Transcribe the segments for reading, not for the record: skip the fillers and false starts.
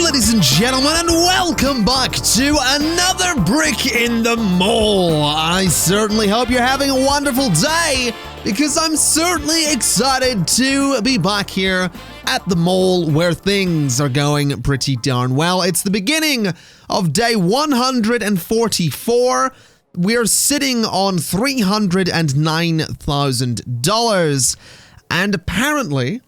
ladies and gentlemen, and welcome back to another brick in the mall. I certainly hope you're having a wonderful day, because I'm certainly excited to be back here at the mall where things are going pretty darn well. It's the beginning of day 144. We're sitting on $309,000, and apparently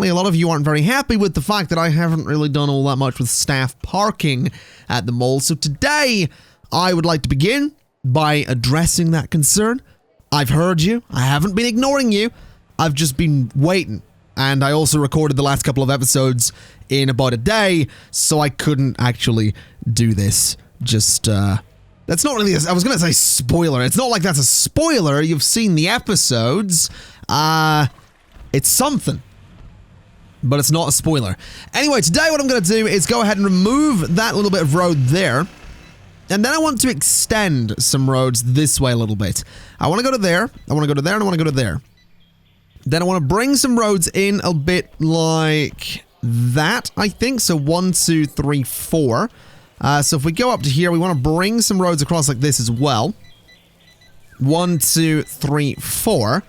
a lot of you aren't very happy with the fact that I haven't really done all that much with staff parking at the mall. So today, I would like to begin by addressing that concern. I've heard you. I haven't been ignoring you. I've just been waiting. And I also recorded the last couple of episodes in about a day, so I couldn't actually do this. That's not really I was going to say spoiler. It's not like that's a spoiler. You've seen the episodes. It's something. But it's not a spoiler. Anyway, today what I'm going to do is go ahead and remove that little bit of road there. And then I want to extend some roads this way a little bit. I want to go to there, I want to go to there, and I want to go to there. Then I want to bring some roads in a bit like that, I think. So 1, 2, 3, 4. So if we go up to here, we want to bring some roads across like this as well. 1, 2, 3, 4.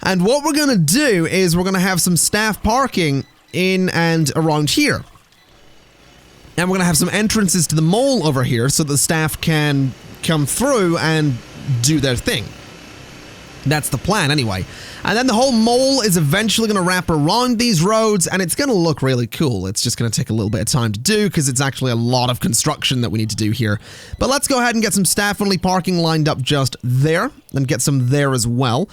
And what we're going to do is we're going to have some staff parking in and around here. And we're going to have some entrances to the mall over here so the staff can come through and do their thing. That's the plan anyway. And then the whole mall is eventually going to wrap around these roads, and it's going to look really cool. It's just going to take a little bit of time to do because it's actually a lot of construction that we need to do here. But let's go ahead and get some staff-only parking lined up just there and get some there as well.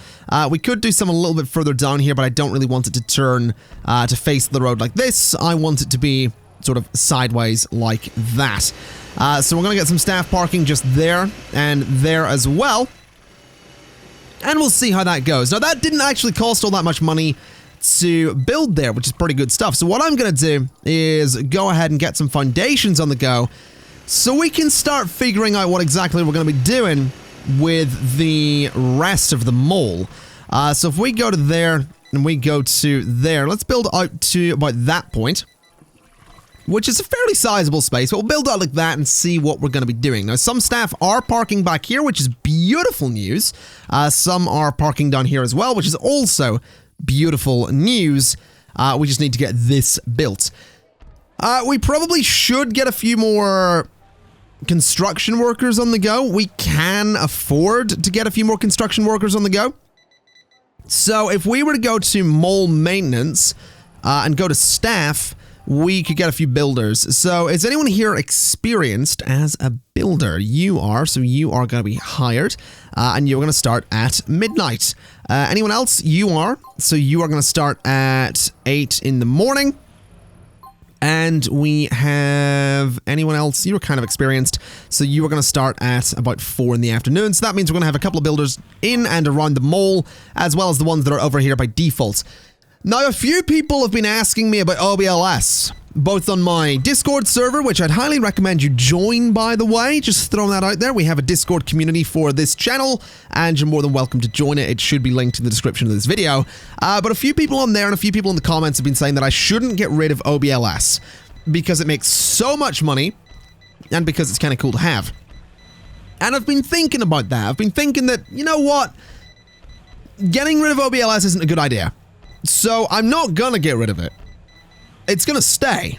We could do some a little bit further down here, but I don't really want it to turn to face the road like this. I want it to be sort of sideways like that. So we're going to get some staff parking just there and there as well. And we'll see how that goes. Now, that didn't actually cost all that much money to build there, which is pretty good stuff. So what I'm going to do is go ahead and get some foundations on the go so we can start figuring out what exactly we're going to be doing with the rest of the mall. So if we go to there and we go to there, let's build out to about that point, which is a fairly sizable space, but we'll build out like that and see what we're going to be doing. Now, some staff are parking back here, which is beautiful news. Some are parking down here as well, which is also beautiful news. We just need to get this built. We probably should get a few more construction workers on the go. We can afford to get a few more construction workers on the go. So if we were to go to mall maintenance and go to staff, we could get a few builders. So is anyone here experienced as a builder? You are, so you are going to be hired, and you're going to start at midnight. Anyone else? You are, so you are going to start at 8 in the morning. And we have anyone else? You are kind of experienced, so you are going to start at about 4 in the afternoon. So that means we're going to have a couple of builders in and around the mall, as well as the ones that are over here by default. Now, a few people have been asking me about OBLS, both on my Discord server, which I'd highly recommend you join, by the way. Just throwing that out there. We have a Discord community for this channel, and you're more than welcome to join it. It should be linked in the description of this video. But a few people on there and a few people in the comments have been saying that I shouldn't get rid of OBLS because it makes so much money and because it's kind of cool to have. And I've been thinking about that. I've been thinking that, you know what? Getting rid of OBLS isn't a good idea. So I'm not gonna get rid of it. It's gonna stay.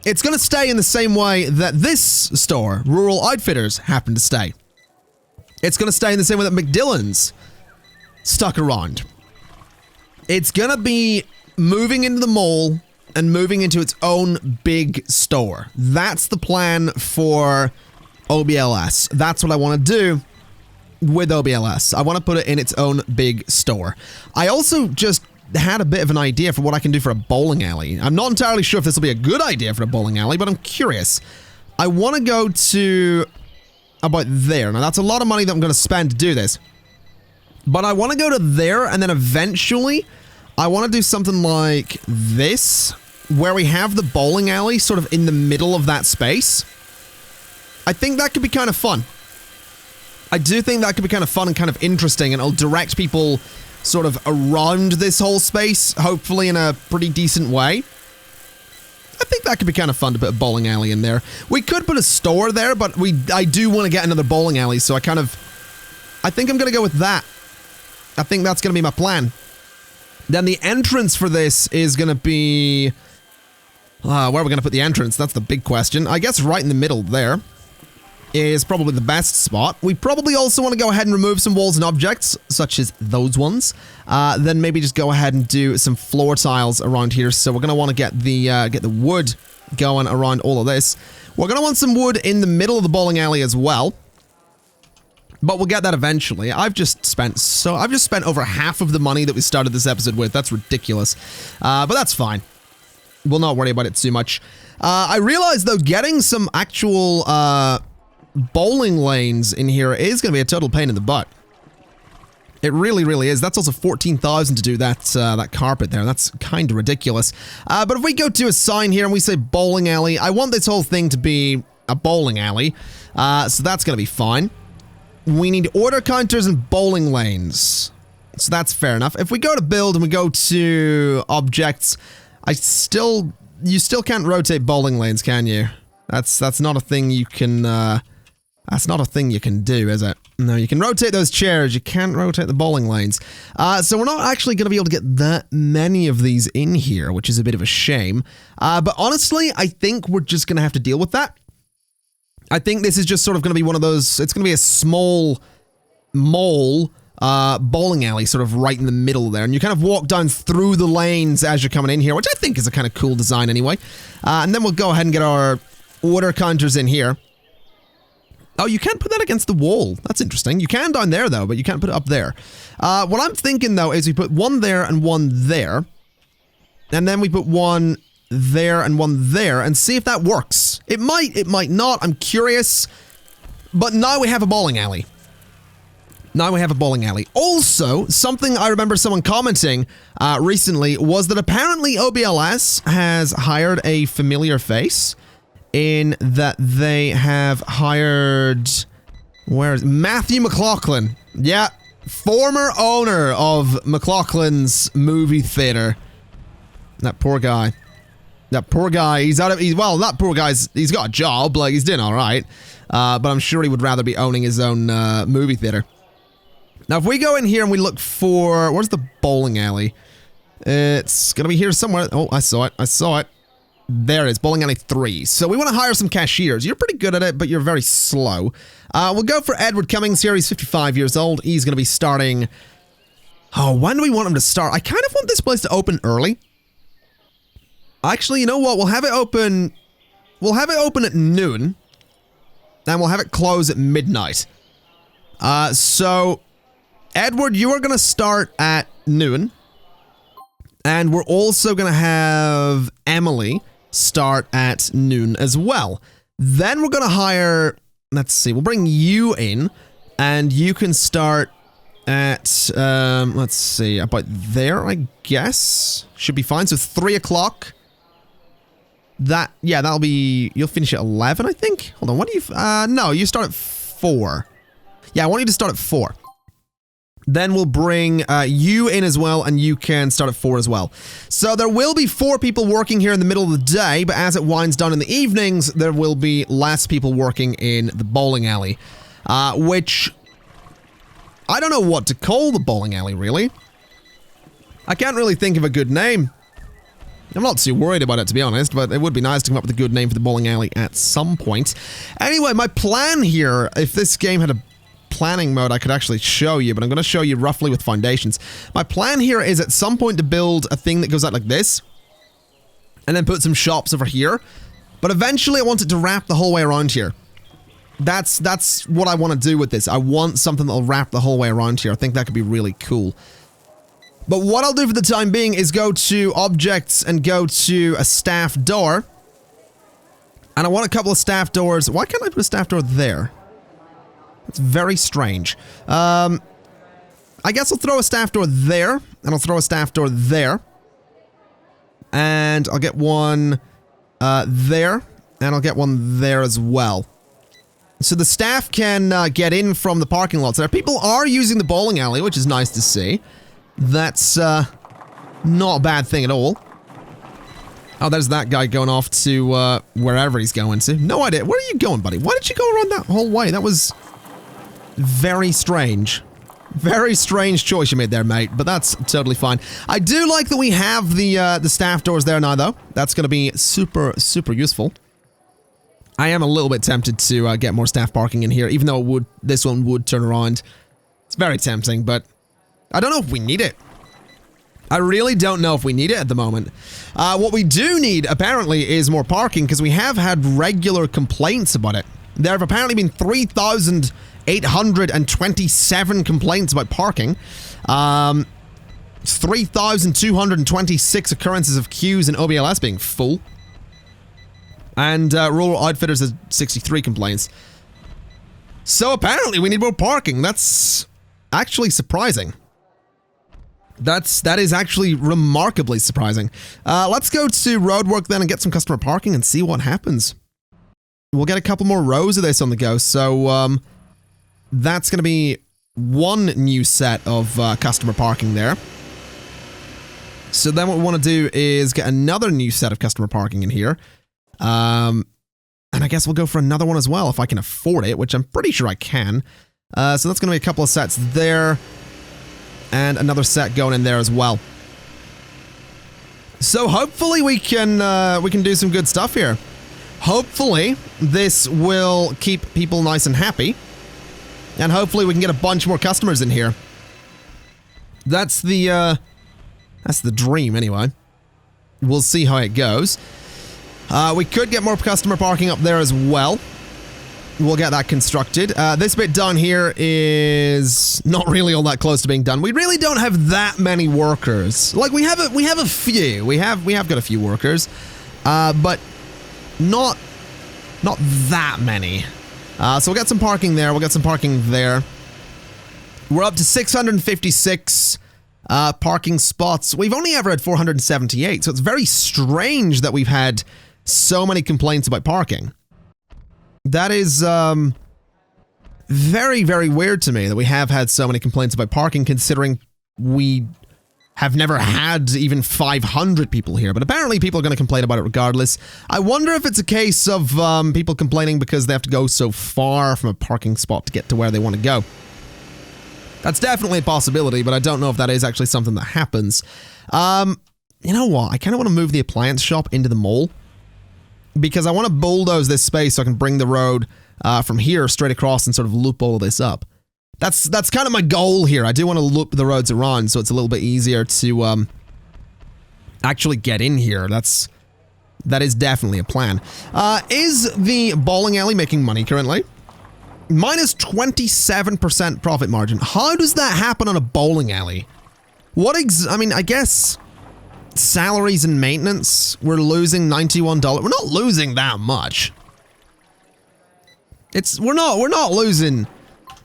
It's gonna stay in the same way that this store, Rural Outfitters, happened to stay. It's gonna stay in the same way that McDillan's stuck around. It's gonna be moving into the mall and moving into its own big store. That's the plan for OBLS. That's what I want to do with OBLS. I want to put it in its own big store. I also just had a bit of an idea for what I can do for a bowling alley. I'm not entirely sure if this will be a good idea for a bowling alley, but I'm curious. I want to go to about there. Now, that's a lot of money that I'm going to spend to do this. But I want to go to there, and then eventually, I want to do something like this, where we have the bowling alley sort of in the middle of that space. I think that could be kind of fun. I do think that could be kind of fun and kind of interesting, and it'll direct people sort of around this whole space, hopefully in a pretty decent way. I I think that could be kind of fun to put a bowling alley in there. We could put a store there, but I do want to get another bowling alley, so I think I'm going to go with that. I think that's going to be my plan. Then the entrance for this is going to be... where are we going to put the entrance? That's the big question. I guess right in the middle there is probably the best spot. We probably also want to go ahead and remove some walls and objects, such as those ones. Then maybe just go ahead and do some floor tiles around here. So we're going to want to get the wood going around all of this. We're going to want some wood in the middle of the bowling alley as well. But we'll get that eventually. I've just spent over half of the money that we started this episode with. That's ridiculous. But that's fine. We'll not worry about it too much. I realized, though, getting some actual bowling lanes in here is going to be a total pain in the butt. It really, really is. That's also 14,000 to do that carpet there. That's kind of ridiculous. But if we go to a sign here and we say bowling alley, I want this whole thing to be a bowling alley. So that's going to be fine. We need order counters and bowling lanes. So that's fair enough. If we go to build and we go to objects, you still can't rotate bowling lanes, can you? That's not a thing you can, that's not a thing you can do, is it? No, you can rotate those chairs, you can't rotate the bowling lanes. So we're not actually going to be able to get that many of these in here, which is a bit of a shame. But honestly, I think we're just going to have to deal with that. I think this is just sort of going to be one of those, it's going to be a small mall bowling alley sort of right in the middle there, and you kind of walk down through the lanes as you're coming in here, which I think is a kind of cool design anyway. And then we'll go ahead and get our order counters in here. Oh, you can't put that against the wall. That's interesting. You can down there though, but you can't put it up there. What I'm thinking though is we put one there and one there, and then we put one there and one there, and see if that works. It might not. I'm curious. But now we have a bowling alley. Now we have a bowling alley. Also, something I remember someone commenting recently was that apparently OBLS has hired a familiar face, in that they have hired... Where is Matthew McLaughlin? Yeah, former owner of McLaughlin's movie theater. That poor guy. That poor guy, he's out of... well, that poor guy's... he's got a job, like, he's doing alright. But I'm sure he would rather be owning his own movie theater. Now, if we go in here and we look for... where's the bowling alley? It's gonna be here somewhere. Oh, I saw it. I saw it. There it is, bowling alley 3. So we want to hire some cashiers. You're pretty good at it, but you're very slow. We'll go for Edward Cummings here. He's 55 years old. He's gonna be starting... oh, when do we want him to start? I kind of want this place to open early. Actually, you know what? We'll have it open... we'll have it open at noon. And we'll have it close at midnight. So... Edward, you are going to start at noon. And we're also going to have Emily start at noon as well. Then we're going to hire... let's see, we'll bring you in. And you can start at... let's see, about there, I guess. Should be fine. So 3 o'clock. That... yeah, that'll be... you'll finish at 11, I think? Hold on, what do you... no, you start at 4. Yeah, I want you to start at 4. Then we'll bring you in as well, and you can start at 4 as well. So there will be 4 people working here in the middle of the day, but as it winds down in the evenings, there will be less people working in the bowling alley. Which... I don't know what to call the bowling alley, really. I can't really think of a good name. I'm not too worried about it, to be honest, but it would be nice to come up with a good name for the bowling alley at some point. Anyway, my plan here, if this game had a planning mode, I could actually show you, but I'm going to show you roughly with foundations. My plan here is at some point to build a thing that goes out like this, and then put some shops over here, but eventually I want it to wrap the whole way around here. That's what I want to do with this. I want something that'll wrap the whole way around here. I think that could be really cool. But what I'll do for the time being is go to objects and go to a staff door. And I want a couple of staff doors. Why can't I put a staff door there? It's very strange. I guess I'll throw a staff door there, and I'll throw a staff door there. And I'll get one there, and I'll get one there as well. So the staff can get in from the parking lots there. People are using the bowling alley, which is nice to see. That's not a bad thing at all. Oh, there's that guy going off to wherever he's going to. No idea. Where are you going, buddy? Why did you go around that whole way? That was very strange. Very strange choice you made there, mate, but that's totally fine. I do like that we have the staff doors there now, though. That's going to be super, super useful. I am a little bit tempted to get more staff parking in here, even though this one would turn around. It's very tempting, but I don't know if we need it. I really don't know if we need it at the moment. What we do need, apparently, is more parking, because we have had regular complaints about it. There have apparently been 3,827 complaints about parking. 3,226 occurrences of queues in OBLS being full. And Rural Outfitters has 63 complaints. So apparently we need more parking. That's actually surprising. That is actually remarkably surprising. Let's go to roadwork then and get some customer parking and see what happens. We'll get a couple more rows of this on the go, so that's going to be one new set of customer parking there. So then what we want to do is get another new set of customer parking in here. And I guess we'll go for another one as well if I can afford it, which I'm pretty sure I can. So that's going to be a couple of sets there. And another set going in there as well. So hopefully we can do some good stuff here. Hopefully this will keep people nice and happy. And hopefully we can get a bunch more customers in here. That's the dream anyway. We'll see how it goes. We could get more customer parking up there as well. We'll get that constructed. This bit down here is not really all that close to being done. We really don't have that many workers. Like we have a few. We have got a few workers, but not that many. So we'll get some parking there. We'll get some parking there. We're up to 656 parking spots. We've only ever had 478, so it's very strange that we've had so many complaints about parking. That is very, very weird to me that we have had so many complaints about parking, considering we have never had even 500 people here. But apparently people are going to complain about it regardless. I wonder if it's a case of people complaining because they have to go so far from a parking spot to get to where they want to go. That's definitely a possibility, but I don't know if that is actually something that happens. You know what? I kind of want to move the appliance shop into the mall, because I want to bulldoze this space so I can bring the road from here straight across and sort of loop all of this up. That's kind of my goal here. I do want to loop the roads around so it's a little bit easier to actually get in here. That is definitely a plan. Is the bowling alley making money currently? Minus 27% profit margin. How does that happen on a bowling alley? I mean, I guess salaries and maintenance, we're losing $91. We're not losing that much. We're not losing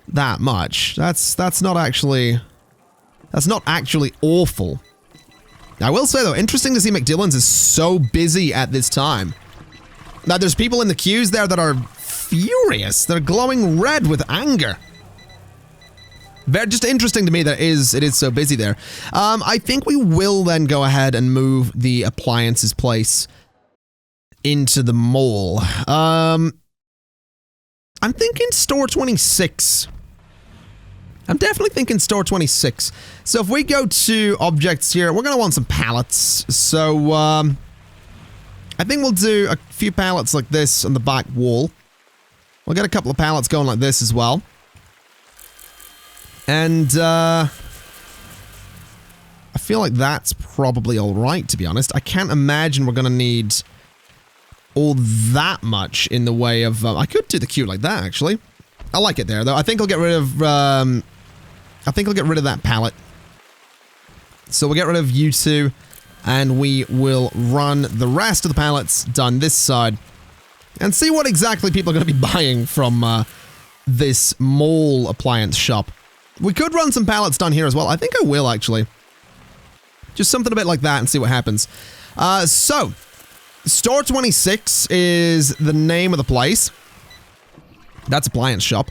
that much. That's not actually awful. I will say though, interesting to see McDillan's is so busy at this time. Now there's people in the queues there that are furious. They're glowing red with anger. Very just interesting to me that it is so busy there. I think we will then go ahead and move the appliances place into the mall. I'm thinking store 26. I'm definitely thinking store 26. So if we go to objects here, we're going to want some pallets. So I think we'll do a few pallets like this on the back wall. We'll get a couple of pallets going like this as well. And I feel like that's probably all right, to be honest. I can't imagine we're going to need all that much in the way of... I could do the queue like that, actually. I like it there, though. I think I'll get rid of... that pallet. So we'll get rid of you two, and we will run the rest of the pallets down this side and see what exactly people are going to be buying from this mall appliance shop. We could run some pallets down here as well. I think I will, actually. Just something a bit like that and see what happens. So, Store 26 is the name of the place. That's appliance shop.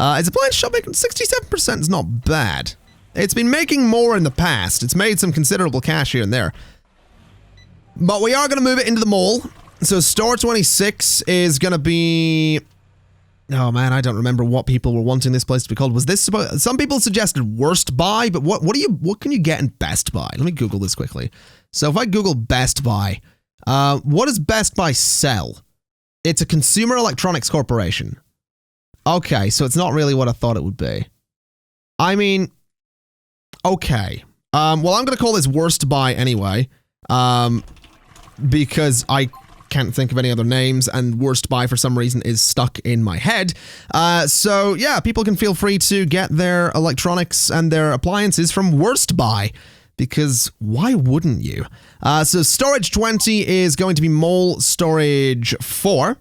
Is appliance shop making 67% is not bad. It's been making more in the past. It's made some considerable cash here and there. But we are going to move it into the mall. So store 26 is going to be... Oh man, I don't remember what people were wanting this place to be called. Was this supposed... Some people suggested Worst Buy, but what can you get in Best Buy? Let me Google this quickly. So if I Google Best Buy, what does Best Buy sell? It's a consumer electronics corporation. Okay, so it's not really what I thought it would be. I mean, okay. Well, I'm going to call this Worst Buy anyway, because I can't think of any other names, and Worst Buy for some reason is stuck in my head. So yeah, people can feel free to get their electronics and their appliances from Worst Buy, because why wouldn't you? So storage 20 is going to be mole storage 4.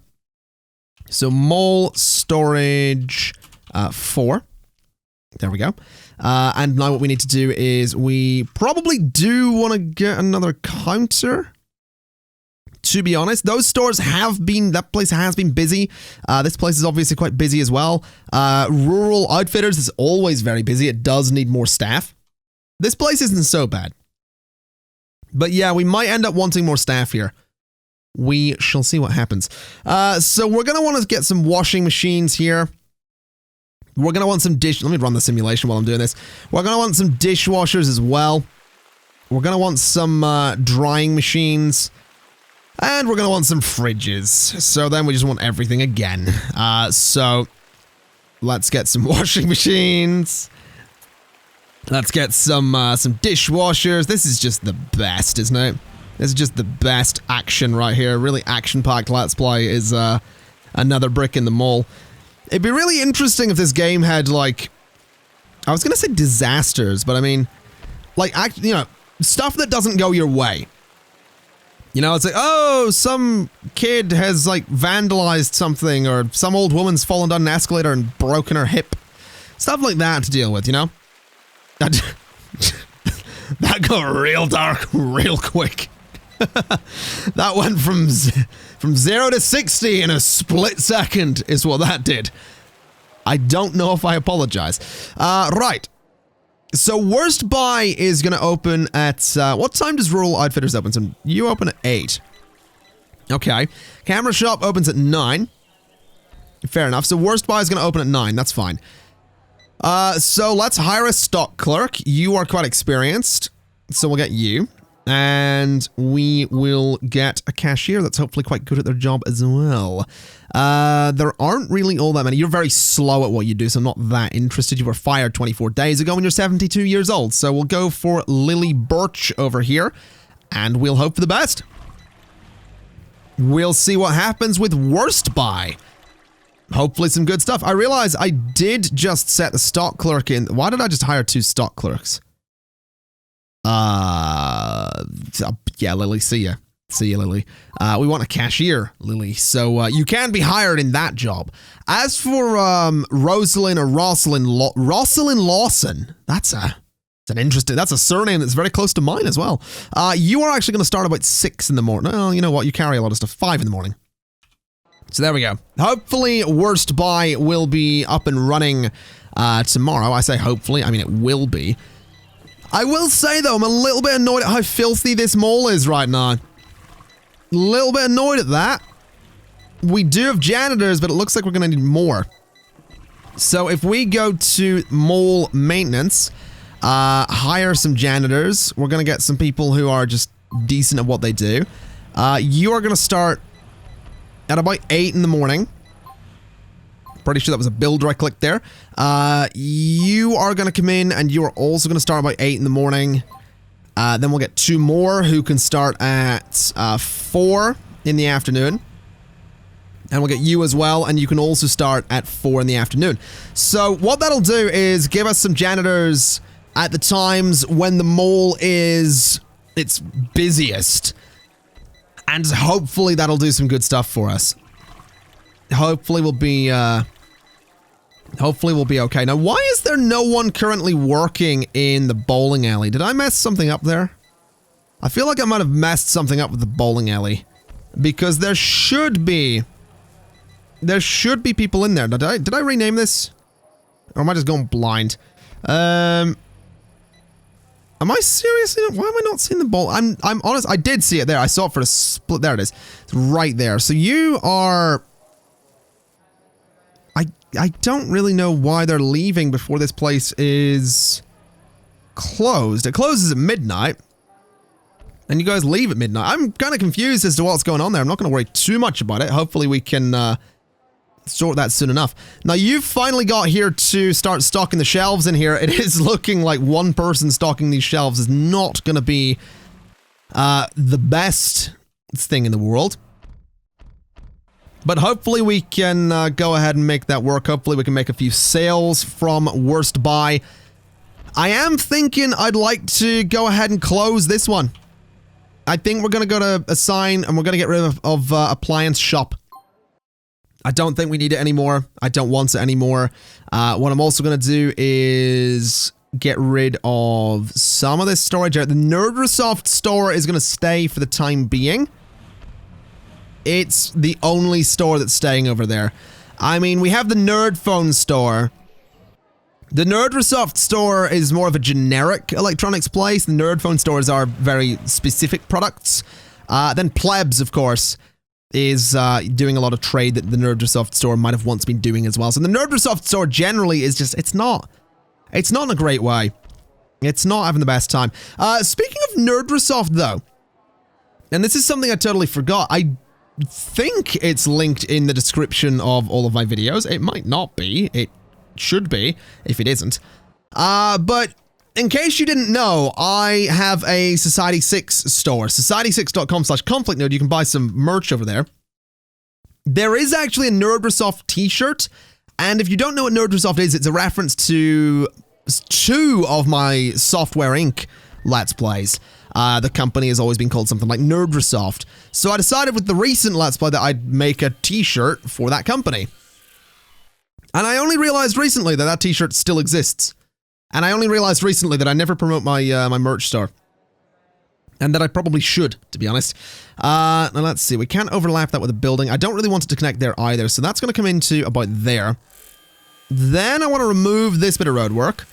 So mole storage 4. There we go. And now what we need to do is we probably do want to get another counter. To be honest, those stores have been, that place has been busy. This place is obviously quite busy as well. Rural Outfitters is always very busy. It does need more staff. This place isn't so bad. But yeah, we might end up wanting more staff here. We shall see what happens. So we're going to want to get some washing machines here. We're going to want some let me run the simulation while I'm doing this. We're going to want some dishwashers as well. We're going to want some drying machines. And we're going to want some fridges. So then we just want everything again. So let's get some washing machines. Let's get some dishwashers. This is just the best, isn't it? This is just the best action right here. Really action-packed Let's Play is another brick in the mall. It'd be really interesting if this game had, like... I was going to say disasters, but I mean... Like, you know, stuff that doesn't go your way. You know, it's like, oh, some kid has, like, vandalized something, or some old woman's fallen down an escalator and broken her hip. Stuff like that to deal with, you know? That got real dark real quick. That went from 0 to 60 in a split second is what that did. I don't know if I apologize. Right. So Worst Buy is going to open at, what time does Rural Outfitters open? So you open at 8. Okay. Camera Shop opens at 9. Fair enough. So Worst Buy is going to open at 9. That's fine. So let's hire a stock clerk. You are quite experienced. So we'll get you. And we will get a cashier that's hopefully quite good at their job as well. There aren't really all that many. You're very slow at what you do, so I'm not that interested. You were fired 24 days ago and you're 72 years old. So we'll go for Lily Birch over here, and we'll hope for the best. We'll see what happens with Worst Buy. Hopefully some good stuff. I realize I did just set the stock clerk in. Why did I just hire 2 stock clerks? Yeah, Lily, see ya. See ya, Lily. We want a cashier, Lily, so you can be hired in that job. As for Rosalind or Rosalind Lawson, that's a surname that's very close to mine as well. You are actually going to start about 6 in the morning. Well, you know what? You carry a lot of stuff. 5 in the morning. So there we go. Hopefully, Worst Buy will be up and running tomorrow. I say hopefully. I mean, it will be. I will say, though, I'm a little bit annoyed at how filthy this mall is right now. A little bit annoyed at that. We do have janitors, but it looks like we're going to need more. So if we go to mall maintenance, hire some janitors, we're going to get some people who are just decent at what they do. You are going to start at about 8 in the morning. Pretty sure that was a builder I clicked there. You are going to come in and you are also going to start about 8 in the morning. Then we'll get 2 more who can start at 4 in the afternoon. And we'll get you as well, and you can also start at 4 in the afternoon. So what that'll do is give us some janitors at the times when the mall is its busiest. And hopefully that'll do some good stuff for us. Hopefully we'll be okay. Now, why is there no one currently working in the bowling alley? Did I mess something up there? I feel like I might have messed something up with the bowling alley. Because there should be people in there. Did I rename this? Or am I just going blind? Am I seriously? Why am I not seeing the ball? I'm honest. I did see it there. I saw it for a split. There it is. It's right there. So you are... I don't really know why they're leaving before this place is closed. It closes at midnight. And you guys leave at midnight. I'm kind of confused as to what's going on there. I'm not going to worry too much about it. Hopefully we can sort that soon enough. Now you've finally got here to start stocking the shelves in here. It is looking like one person stocking these shelves is not going to be the best thing in the world. But hopefully we can go ahead and make that work. Hopefully we can make a few sales from Worst Buy. I am thinking I'd like to go ahead and close this one. I think we're going to go to Assign and we're going to get rid of Appliance Shop. I don't think we need it anymore. I don't want it anymore. What I'm also going to do is get rid of some of this storage. The Nerdresoft store is going to stay for the time being. It's the only store that's staying over there. I mean, we have the Nerd Phone store. The Nerdresoft store is more of a generic electronics place. The Nerd Phone stores are very specific products. Then Plebs, of course, is doing a lot of trade that the Nerdresoft store might have once been doing as well. So the Nerdresoft store generally is just, it's not in a great way. It's not having the best time. Speaking of Nerdresoft though, and this is something I totally forgot, I think it's linked in the description of all of my videos. It might not be. It should be, if it isn't. But in case you didn't know, I have a Society 6 store. Society6.com/ConflictNerd. You can buy some merch over there. There is actually a Nerdresoft t-shirt. And if you don't know what Nerdresoft is, it's a reference to 2 of my Software Inc. Let's Plays. The company has always been called something like Nerdresoft. So I decided with the recent Let's Play that I'd make a t-shirt for that company. And I only realized recently that that t-shirt still exists. And I only realized recently that I never promote my my merch store. And that I probably should, to be honest. Now let's see, we can't overlap that with a building. I don't really want it to connect there either, so that's going to come into about there. Then I want to remove this bit of road work.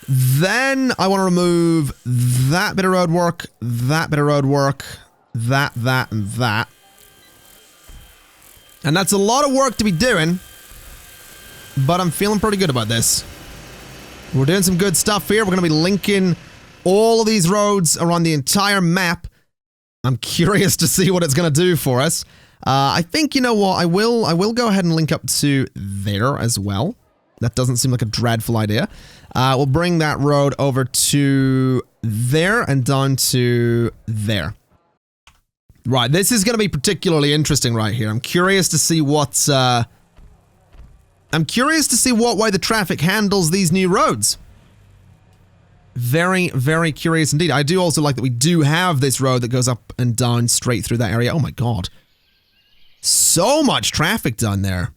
Then I want to remove that bit of road work, that bit of road work, that, and that. And that's a lot of work to be doing, but I'm feeling pretty good about this. We're doing some good stuff here. We're going to be linking all of these roads around the entire map. I'm curious to see what it's going to do for us. I think, you know what, I will go ahead and link up to there as well. That doesn't seem like a dreadful idea. We'll bring that road over to there and down to there. Right, this is going to be particularly interesting right here. I'm curious to see what's... I'm curious to see what way the traffic handles these new roads. Very, very curious indeed. I do also like that we do have this road that goes up and down straight through that area. Oh my god. So much traffic down there.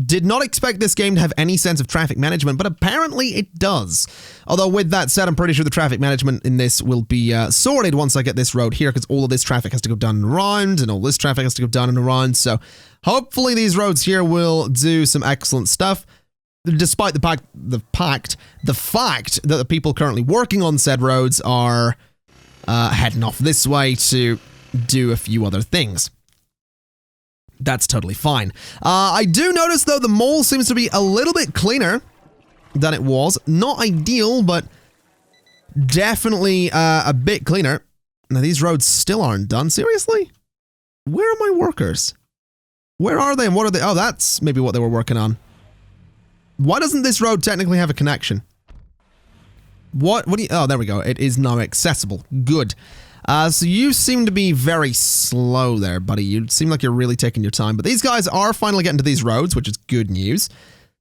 Did not expect this game to have any sense of traffic management, but apparently it does. Although with that said, I'm pretty sure the traffic management in this will be sorted once I get this road here, because all of this traffic has to go down and around, and all this traffic has to go down and around, so hopefully these roads here will do some excellent stuff. Despite the fact that the people currently working on said roads are heading off this way to do a few other things. That's totally fine. I do notice, though, the mall seems to be a little bit cleaner than it was. Not ideal, but definitely a bit cleaner. Now, these roads still aren't done. Seriously? Where are my workers? Where are they and what are they? Oh, that's maybe what they were working on. Why doesn't this road technically have a connection? What do you... Oh, there we go. It is now accessible. Good. So you seem to be very slow there, buddy. You seem like you're really taking your time. But these guys are finally getting to these roads, which is good news.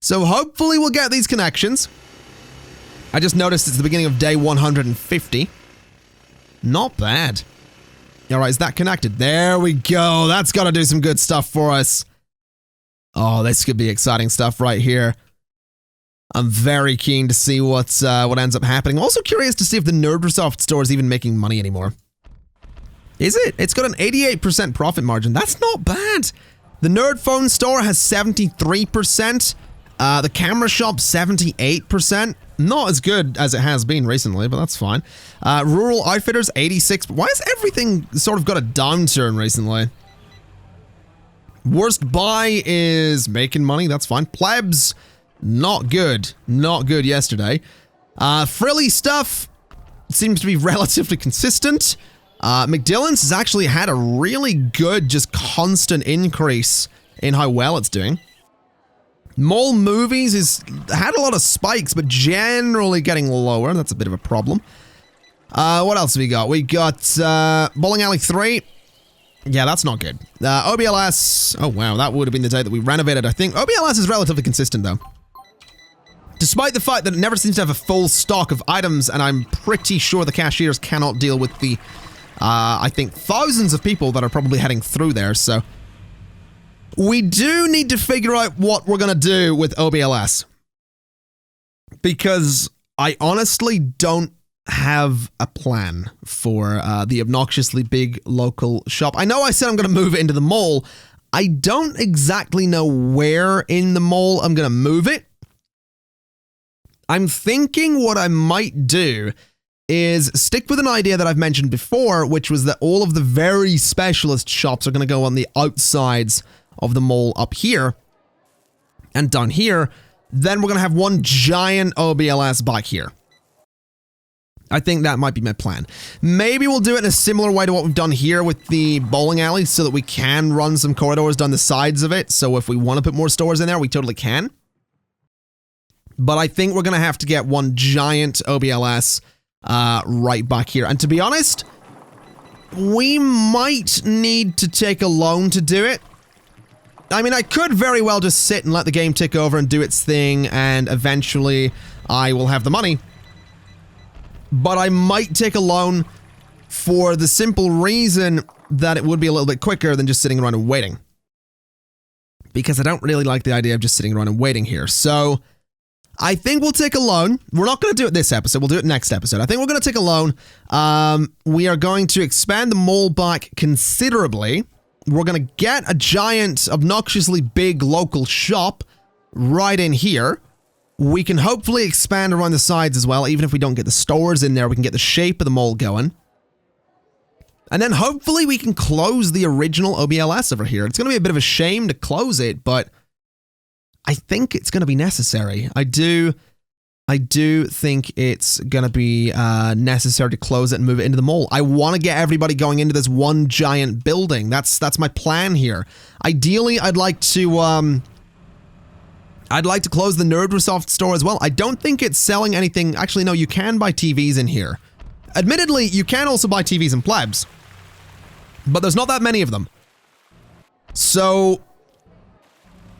So hopefully we'll get these connections. I just noticed it's the beginning of day 150. Not bad. Alright, is that connected? There we go. That's got to do some good stuff for us. Oh, this could be exciting stuff right here. I'm very keen to see what ends up happening. I'm also curious to see if the Nerdresoft store is even making money anymore. Is it? It's got an 88% profit margin. That's not bad. The Nerd Phone store has 73%, The camera shop, 78%. Not as good as it has been recently, but that's fine. Rural outfitters, 86. Why has everything sort of got a downturn recently? Worst buy is making money. That's fine. Plebs, not good. Not good yesterday. Frilly stuff seems to be relatively consistent. McDillan's has actually had a really good, just constant increase in how well it's doing. Mall Movies has had a lot of spikes, but generally getting lower. That's a bit of a problem. What else have we got? We got Bowling Alley 3. Yeah, that's not good. OBLS. Oh, wow. That would have been the day that we renovated, I think. OBLS is relatively consistent, though. Despite the fact that it never seems to have a full stock of items, and I'm pretty sure the cashiers cannot deal with the, I think, thousands of people that are probably heading through there, so... We do need to figure out what we're gonna do with OBLS. Because I honestly don't have a plan for the obnoxiously big local shop. I know I said I'm gonna move it into the mall. I don't exactly know where in the mall I'm gonna move it. I'm thinking what I might do is stick with an idea that I've mentioned before, which was that all of the very specialist shops are gonna go on the outsides of the mall up here and down here. Then we're gonna have one giant OBLS back here. I think that might be my plan. Maybe we'll do it in a similar way to what we've done here with the bowling alley so that we can run some corridors down the sides of it. So if we want to put more stores in there, we totally can. But I think we're gonna have to get one giant OBLS right back here. And to be honest, we might need to take a loan to do it. I mean, I could very well just sit and let the game tick over and do its thing, and eventually I will have the money. But I might take a loan for the simple reason that it would be a little bit quicker than just sitting around and waiting. Because I don't really like the idea of just sitting around and waiting here. So, I think we'll take a loan. We're not going to do it this episode. We'll do it next episode. I think we're going to take a loan. We are going to expand the mall back considerably. We're going to get a giant, obnoxiously big local shop right in here. We can hopefully expand around the sides as well. Even if we don't get the stores in there, we can get the shape of the mall going. And then hopefully we can close the original OBLS over here. It's going to be a bit of a shame to close it, but I think it's going to be necessary. I do think it's going to be necessary to close it and move it into the mall. I want to get everybody going into this one giant building. That's my plan here. Ideally, I'd like to close the Nerdresoft store as well. I don't think it's selling anything. Actually, no, you can buy TVs in here. Admittedly, you can also buy TVs in Plebs, but there's not that many of them. So,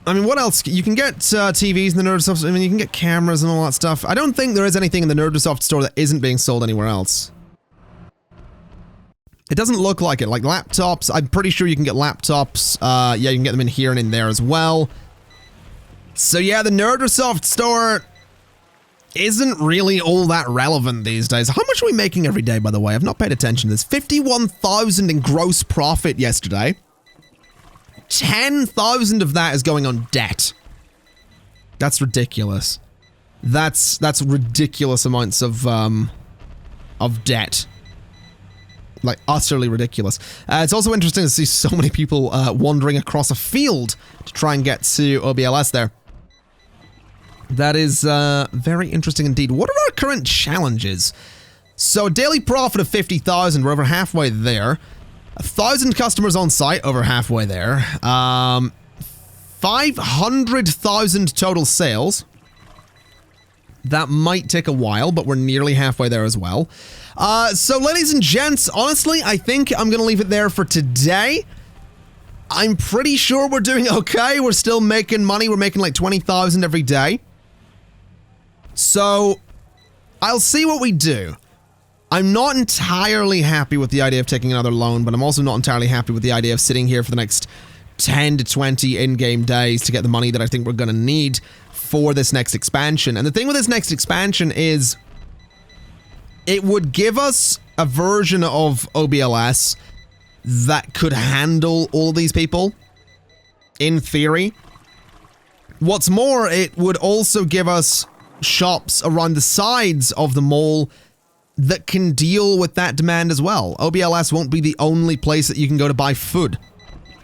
I mean, what else? You can get TVs in the Nerdresoft. I mean, you can get cameras and all that stuff. I don't think there is anything in the Nerdresoft store that isn't being sold anywhere else. It doesn't look like it. Like laptops, I'm pretty sure you can get laptops. Yeah, you can get them in here and in there as well. So yeah, the Nerdresoft store isn't really all that relevant these days. How much are we making every day, by the way? I've not paid attention to this. 51,000 in gross profit yesterday. 10,000 of that is going on debt. That's ridiculous. That's ridiculous amounts of debt. Like, utterly ridiculous. It's also interesting to see so many people wandering across a field to try and get to OBLS there. That is very interesting indeed. What are our current challenges? So, daily profit of 50,000, we're over halfway there. 1,000 customers on site, over halfway there. 500,000 total sales. That might take a while, but we're nearly halfway there as well. So ladies and gents, honestly, I think I'm gonna leave it there for today. I'm pretty sure we're doing okay. We're still making money. We're making like 20,000 every day. So, I'll see what we do. I'm not entirely happy with the idea of taking another loan, but I'm also not entirely happy with the idea of sitting here for the next 10 to 20 in-game days to get the money that I think we're gonna need for this next expansion. And the thing with this next expansion is it would give us a version of OBLS that could handle all these people, in theory. What's more, it would also give us shops around the sides of the mall that can deal with that demand as well. OBLS won't be the only place that you can go to buy food.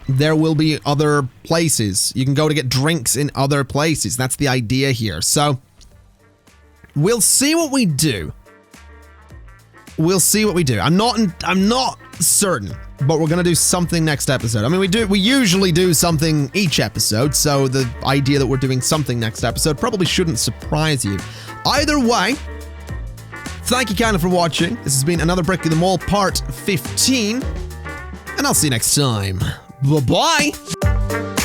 There will be other places. You can go to get drinks in other places. That's the idea here. So, we'll see what we do. We'll see what we do. I'm not certain, but we're gonna do something next episode. I mean, we usually do something each episode, so the idea that we're doing something next episode probably shouldn't surprise you. Either way, thank you kindly for watching. This has been another Brick of the Mall part 15, and I'll see you next time. Bye-bye!